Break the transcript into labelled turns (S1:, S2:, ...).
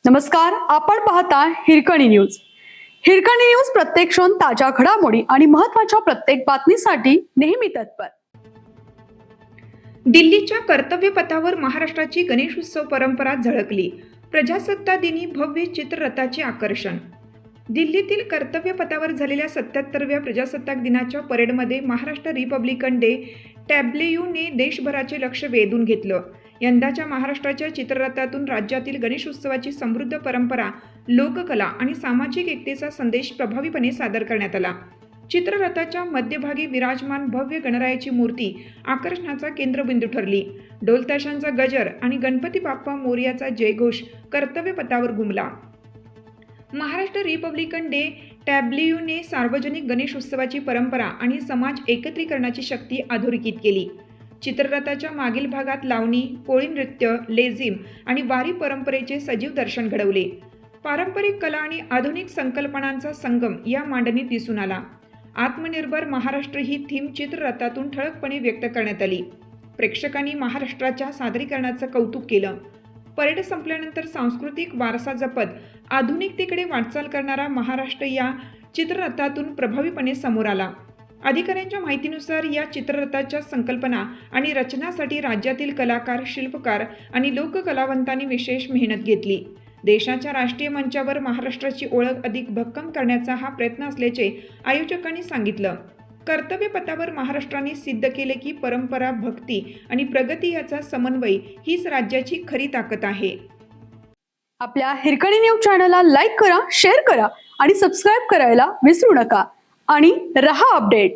S1: नमस्कार, आपण पाहता हिरकणी न्यूज. हिरकणी न्यूज प्रत्येक क्षण ताज्या घडामोडी आणि महत्त्वाच्या प्रत्येक बातमीसाठी नेहमी तत्पर.
S2: दिल्लीच्या कर्तव्यपथावर महाराष्ट्राची गणेशोत्सव परंपरा झळकली. प्रजासत्ताक दिनी भव्य चित्ररथाचे आकर्षण. दिल्लीतील कर्तव्यपथावर झालेल्या 77व्या प्रजासत्ताक दिनाच्या परेडमध्ये महाराष्ट्र रिपब्लिकन डे टॅब्लेयूने देशभराचे लक्ष वेधून घेतलं. यंदाच्या महाराष्ट्राच्या चित्ररथातून राज्यातील गणेशोत्सवाची समृद्ध परंपरा, लोककला आणि सामाजिक एकतेचा संदेश प्रभावीपणे सादर करण्यात आला. चित्ररथाच्या मध्यभागी विराजमान भव्य गणरायाची मूर्ती आकर्षणाचा केंद्रबिंदू ठरली. ढोलताशांचा गजर आणि गणपती बाप्पा मोरयाचा जयघोष कर्तव्यपथावर घुमला. महाराष्ट्र रिपब्लिकन डे टॅब्लेयूने सार्वजनिक गणेशोत्सवाची परंपरा आणि समाज एकत्रीकरणाची शक्ती अधोरेखित केली. चित्ररथाच्या मागील भागात लावणी, कोळी नृत्य, लेझिम आणि वारी परंपरेचे सजीव दर्शन घडवले. पारंपरिक कला आणि आधुनिक संकल्पनांचा संगम या मांडणीत दिसून आला. आत्मनिर्भर महाराष्ट्र ही थीम चित्ररथातून ठळकपणे व्यक्त करण्यात आली. प्रेक्षकांनी महाराष्ट्राच्या सादरीकरणाचं कौतुक केलं. परेड संपल्यानंतर सांस्कृतिक वारसा जपत आधुनिकतेकडे वाटचाल करणारा महाराष्ट्र या चित्ररथातून प्रभावीपणे समोर आला. अधिकाऱ्यांच्या माहितीनुसार या चित्ररथाच्या संकल्पना आणि रचनासाठी राज्यातील कलाकार, शिल्पकार आणि लोककलावंतांनी विशेष मेहनत घेतली. देशाच्या राष्ट्रीय मंचावर महाराष्ट्राची ओळख अधिक भक्कम करण्याचा हा प्रयत्न असल्याचे आयोजकांनी सांगितलं. कर्तव्यपथावर महाराष्ट्राने सिद्ध केले की परंपरा, भक्ती आणि प्रगती याचा समन्वय हीच राज्याची खरी ताकद आहे.
S1: आपल्या हिरकणी न्यूज चॅनलला लाईक करा, शेअर करा आणि सबस्क्राईब करायला विसरू नका आणि रहा अपडेट.